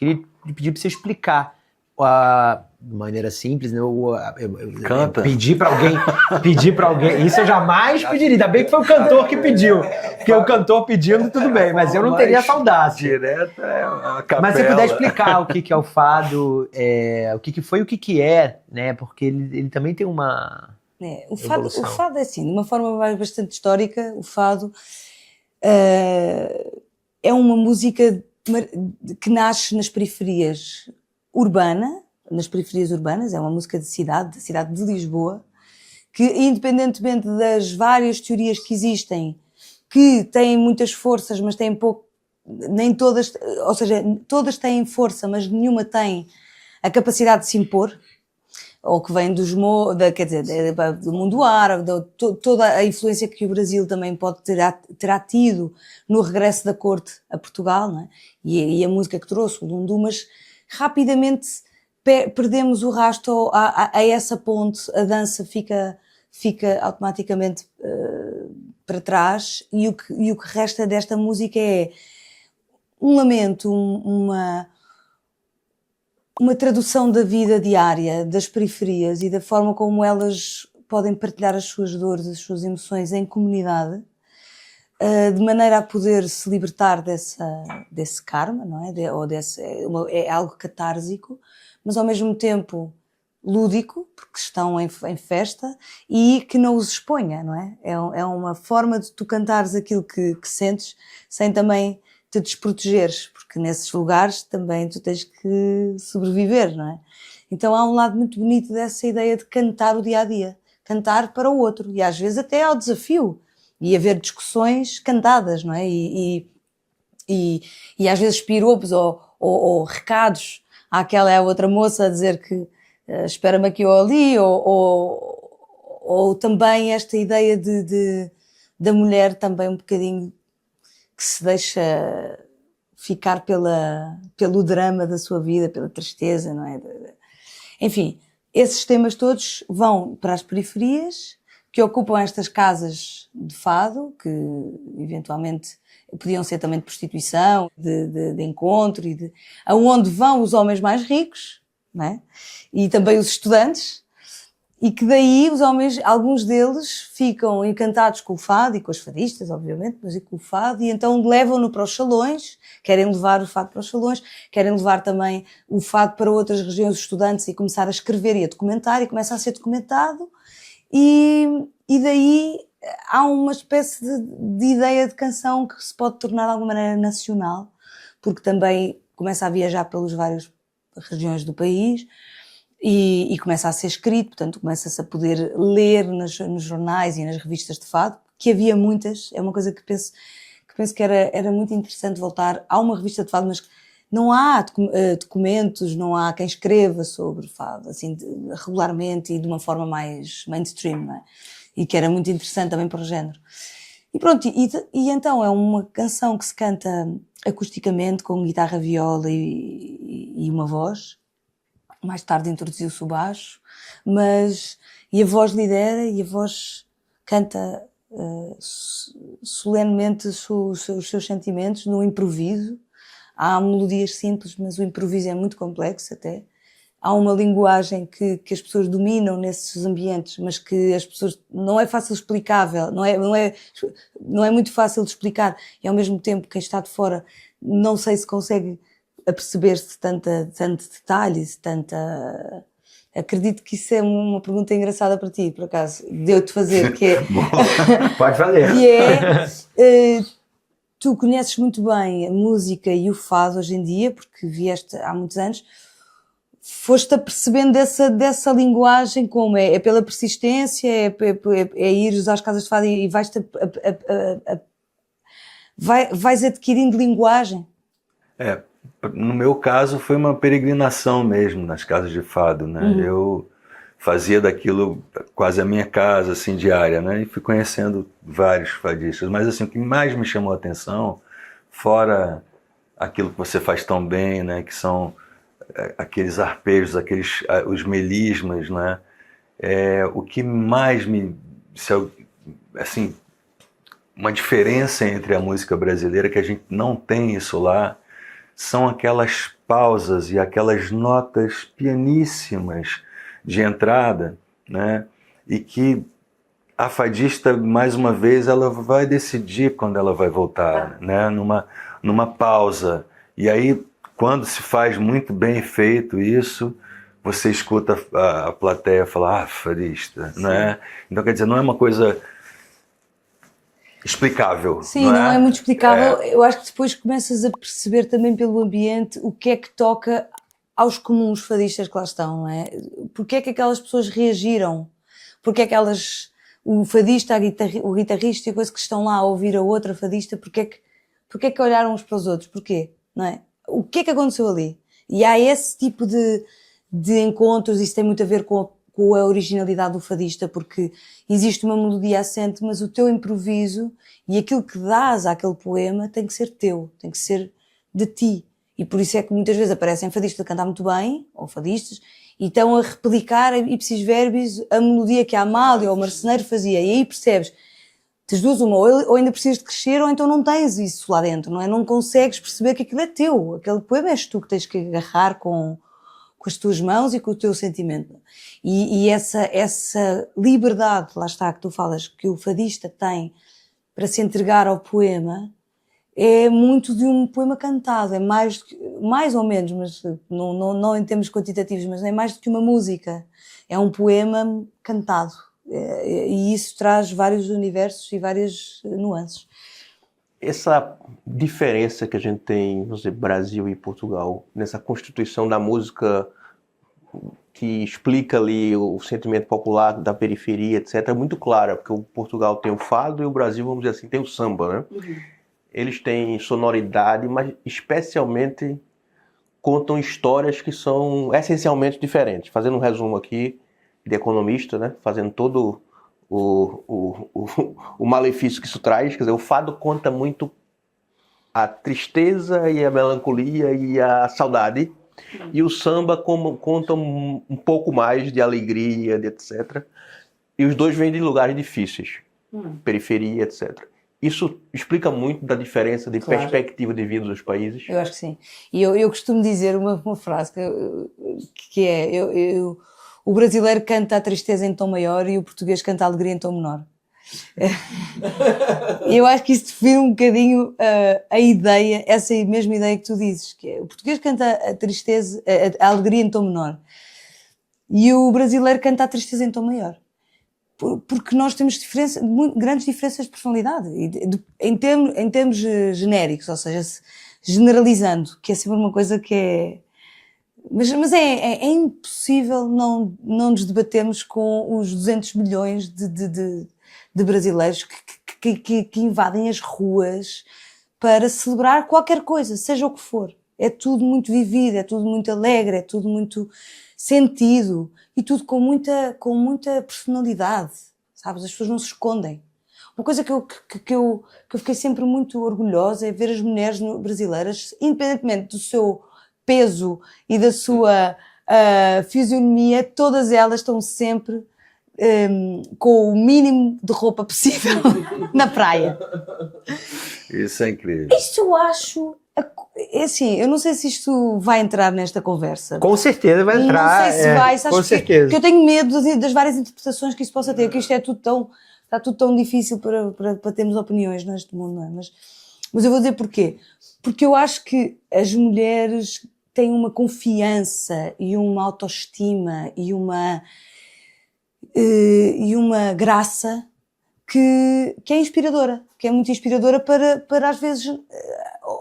queria pedir para você explicar de maneira simples, né? Canta. Pedir para alguém, isso eu jamais pediria, ainda bem que foi o cantor que pediu, porque o cantor pedindo tudo bem, mas eu não teria essa audácia. Direta é a capela. Mas se você puder explicar o que é o fado, o que foi e o que é, né? Porque ele também tem uma o fado é assim, de uma forma bastante histórica, o fado é uma música que nasce nas periferias urbanas, é uma música da cidade de Lisboa, que independentemente das várias teorias que existem, que têm muitas forças, mas têm pouco, nem todas, ou seja, todas têm força, mas nenhuma tem a capacidade de se impor, ou que vem do mundo árabe, toda a influência que o Brasil também terá tido no regresso da corte a Portugal, não é? E a música que trouxe, o lundu, mas rapidamente perdemos o rastro a essa ponte, a dança fica automaticamente para trás, e o que resta desta música é um lamento, uma tradução da vida diária, das periferias e da forma como elas podem partilhar as suas dores, as suas emoções em comunidade, de maneira a poder se libertar desse karma, não é? É algo catársico, mas ao mesmo tempo lúdico, porque estão em festa, e que não os exponha, não é? É uma forma de tu cantares aquilo que sentes, sem também te desprotegeres, porque nesses lugares também tu tens que sobreviver, não é? Então há um lado muito bonito dessa ideia de cantar o dia-a-dia, cantar para o outro, e às vezes até ao desafio, e haver discussões cantadas, não é? E às vezes piropos ou recados àquela é a outra moça a dizer que espera-me aqui ou ali, ou também esta ideia da mulher também um bocadinho que se deixa ficar pelo drama da sua vida, pela tristeza, não é? Enfim, esses temas todos vão para as periferias, que ocupam estas casas de fado, que eventualmente podiam ser também de prostituição, de encontro, aonde vão os homens mais ricos, não é? E também os estudantes, e que daí os homens, alguns deles, ficam encantados com o fado e com as fadistas, obviamente, mas e com o fado, e então levam-no para os salões, querem levar o fado para os salões, querem levar também o fado para outras regiões, os estudantes, e começar a escrever e a documentar, e começa a ser documentado, e daí há uma espécie de ideia de canção que se pode tornar de alguma maneira nacional, porque também começa a viajar pelas várias regiões do país, e começa a ser escrito, portanto começa-se a poder ler nos jornais e nas revistas de fado, que havia muitas, é uma coisa que penso que era muito interessante voltar. Há uma revista de fado, mas não há documentos, não há quem escreva sobre fado, assim, regularmente e de uma forma mais mainstream, não é? E que era muito interessante também para o género. E pronto, e então é uma canção que se canta acusticamente, com guitarra, viola e uma voz. Mais tarde introduziu-se o baixo, e a voz lidera, e a voz canta solenemente os seus sentimentos no improviso. Há melodias simples, mas o improviso é muito complexo até. Há uma linguagem que as pessoas dominam nesses ambientes, mas que as pessoas não é fácil explicável, não é muito fácil de explicar, e ao mesmo tempo quem está de fora não sei se consegue aperceber-se tanto detalhe, acredito que isso é uma pergunta engraçada para ti, por acaso, de eu te fazer, que é... Bom, pode fazer. Que tu conheces muito bem a música e o fado hoje em dia, porque vieste há muitos anos, foste apercebendo dessa linguagem, como é pela persistência, é ires às casas de fado e vais adquirindo linguagem? No meu caso foi uma peregrinação mesmo nas casas de fado, né? Uhum. Eu fazia daquilo quase a minha casa, assim, diária, né? E fui conhecendo vários fadistas, mas assim, o que mais me chamou a atenção, fora aquilo que você faz tão bem, né? Que são aqueles arpejos, os melismas, né? O que mais assim, uma diferença entre a música brasileira, que a gente não tem isso lá, são aquelas pausas e aquelas notas pianíssimas de entrada, né? E que a fadista, mais uma vez, ela vai decidir quando ela vai voltar, né? Numa pausa. E aí, quando se faz muito bem feito isso, você escuta a plateia falar, fadista, né? Então, quer dizer, não é uma coisa explicável. Sim, não é muito explicável. Eu acho que depois começas a perceber também pelo ambiente o que é que toca aos comuns fadistas que lá estão, não é? Porque é que aquelas pessoas reagiram? Porque é que o fadista, o guitarrista e coisa que estão lá a ouvir a outra fadista, porque é que olharam uns para os outros? Porquê? Não é? O que é que aconteceu ali? E há esse tipo de encontros, isso tem muito a ver com a originalidade do fadista, porque existe uma melodia assente, mas o teu improviso e aquilo que dás àquele poema tem que ser teu, tem que ser de ti. E por isso é que muitas vezes aparecem fadistas a cantar muito bem, ou fadistas, e estão a replicar ipsis verbis a melodia que a Amália ou o Marceneiro fazia. E aí percebes, das duas uma, ou ainda precisas de crescer, ou então não tens isso lá dentro, não é? Não consegues perceber que aquilo é teu, aquele poema és tu que tens que agarrar com as tuas mãos e com o teu sentimento. E essa liberdade, lá está, que tu falas, que o fadista tem para se entregar ao poema, é muito de um poema cantado, é mais ou menos, mas não em termos quantitativos, mas é mais do que uma música. É um poema cantado. E isso traz vários universos e várias nuances. Essa diferença que a gente tem, vamos dizer, Brasil e Portugal, nessa constituição da música que explica ali o sentimento popular da periferia, etc., é muito clara, porque o Portugal tem o fado e o Brasil, vamos dizer assim, tem o samba, né? Uhum. Eles têm sonoridade, mas especialmente contam histórias que são essencialmente diferentes. Fazendo um resumo aqui de economista, né? Fazendo todo o malefício que isso traz. Quer dizer, o fado conta muito a tristeza e a melancolia e a saudade. E o samba conta um pouco mais de alegria, de etc. E os dois vêm de lugares difíceis. Periferia, etc. Isso explica muito da diferença de perspectiva de vida dos países? Eu acho que sim. E eu costumo dizer uma frase que é... O brasileiro canta a tristeza em tom maior e o português canta a alegria em tom menor. Eu acho que isso define um bocadinho a ideia, essa mesma ideia que tu dizes, que é o português canta a tristeza, a alegria em tom menor e o brasileiro canta a tristeza em tom maior. Porque nós temos grandes diferenças de personalidade, em termos genéricos, ou seja, generalizando, que é sempre uma coisa que é... Mas é impossível não nos debatermos com os 200 milhões de brasileiros que invadem as ruas para celebrar qualquer coisa, seja o que for. É tudo muito vivido, é tudo muito alegre, é tudo muito sentido e tudo com muita personalidade, sabes? As pessoas não se escondem. Uma coisa que eu fiquei sempre muito orgulhosa é ver as mulheres brasileiras, independentemente do seu peso e da sua fisionomia, todas elas estão sempre com o mínimo de roupa possível na praia. Isso é incrível. Isto eu acho... É assim, eu não sei se isto vai entrar nesta conversa. Com certeza vai entrar. Não sei se vai, sabes com certeza. Porque eu tenho medo das várias interpretações que isso possa ter, que isto é está tudo tão difícil para termos opiniões neste mundo, não é? Mas eu vou dizer porquê. Porque eu acho que as mulheres têm uma confiança e uma autoestima e uma graça que é inspiradora, que é muito inspiradora para às vezes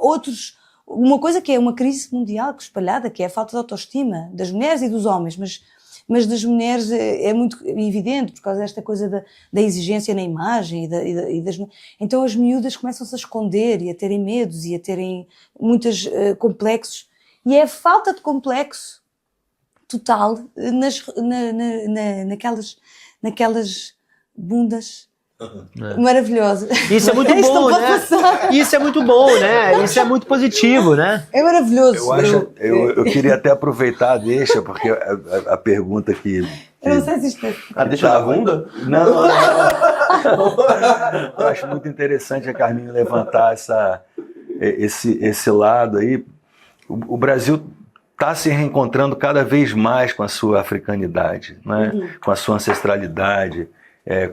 outros. Uma coisa que é uma crise mundial espalhada, que é a falta de autoestima das mulheres e dos homens, mas das mulheres é muito evidente por causa desta coisa da exigência na imagem então as miúdas começam-se a esconder e a terem medos e a terem muitos complexos, e é a falta de complexo total naquelas bundas maravilhosas. Isso é muito bom, né? Isso é muito bom, né? Isso é muito positivo, né? É maravilhoso. Eu queria até aproveitar a deixa, porque a pergunta que... Eu não sei se isto é... A deixa da bunda? Não. Eu acho muito interessante a Carminho levantar esse lado aí, o Brasil está se reencontrando cada vez mais com a sua africanidade, né? Com a sua ancestralidade,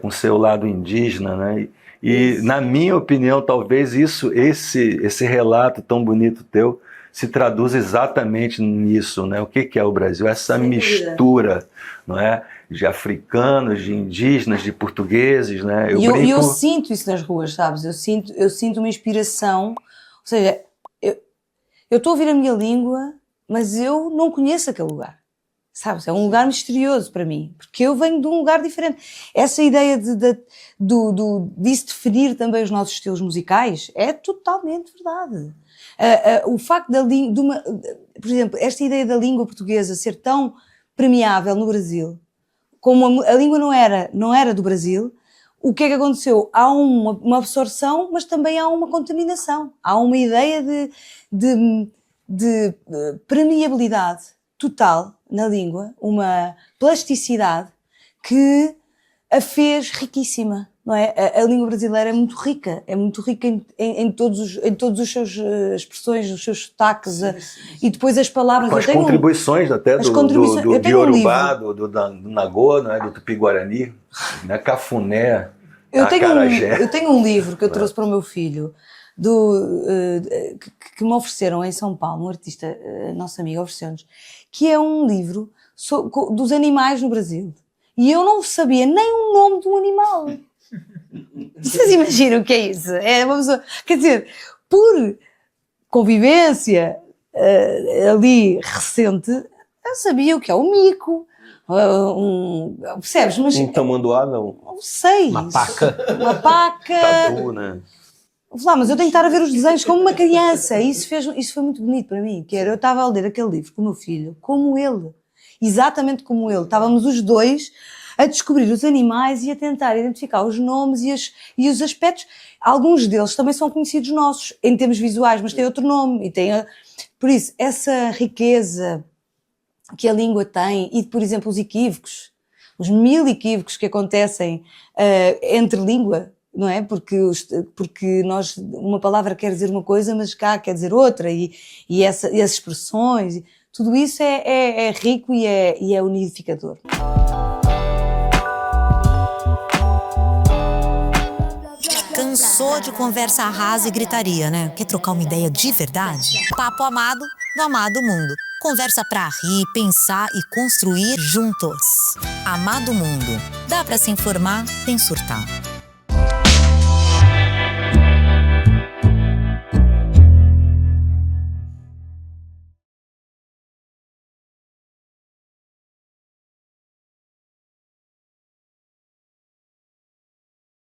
com o seu lado indígena, né? E na minha opinião, talvez esse relato tão bonito teu se traduz exatamente nisso, né? O que é o Brasil? Essa mistura, não é? De africanos, de indígenas, de portugueses, né? Eu sinto isso nas ruas, sabes? Eu sinto uma inspiração, ou seja, eu estou a ouvir a minha língua, mas eu não conheço aquele lugar, sabes? É um lugar misterioso para mim, porque eu venho de um lugar diferente. Essa ideia disso definir também os nossos estilos musicais é totalmente verdade. O facto por exemplo, esta ideia da língua portuguesa ser tão permeável no Brasil, como a língua não era do Brasil, o que é que aconteceu? Há uma absorção, mas também há uma contaminação. Há uma ideia de permeabilidade total na língua, uma plasticidade que a fez riquíssima, não é? A língua brasileira é muito rica em todos os seus expressões, os seus sotaques, e depois as palavras. Com as contribuições até do Iorubá, do Nagô, não é? Do Tupi-Guarani, né? Cafuné, Acarajé. Eu tenho um livro que eu trouxe para o meu filho, que me ofereceram em São Paulo, um artista, nosso amigo, ofereceu-nos, que é um livro dos animais no Brasil. E eu não sabia nem o nome de um animal. Vocês imaginam o que é isso? É uma pessoa, quer dizer, por convivência ali recente, eu sabia o que é um mico, percebes? Mas um tamanduá, não. Não sei. Uma paca. Tatu, né? Mas eu tenho que estar a ver os desenhos como uma criança. Isso foi muito bonito para mim. Eu estava a ler aquele livro com o meu filho, como ele. Exatamente como ele. Estávamos os dois a descobrir os animais e a tentar identificar os nomes e os aspectos. Alguns deles também são conhecidos nossos, em termos visuais, mas têm outro nome. Por isso, essa riqueza que a língua tem e, por exemplo, os equívocos, os 1000 equívocos que acontecem entre língua, não é? Porque uma palavra quer dizer uma coisa, mas cá quer dizer outra, e essas expressões, tudo isso é rico e é unificador. Cansou de conversa rasa e gritaria, né? Quer trocar uma ideia de verdade? Papo Amado, do Amado Mundo. Conversa pra rir, pensar e construir juntos. Amado Mundo. Dá pra se informar sem surtar.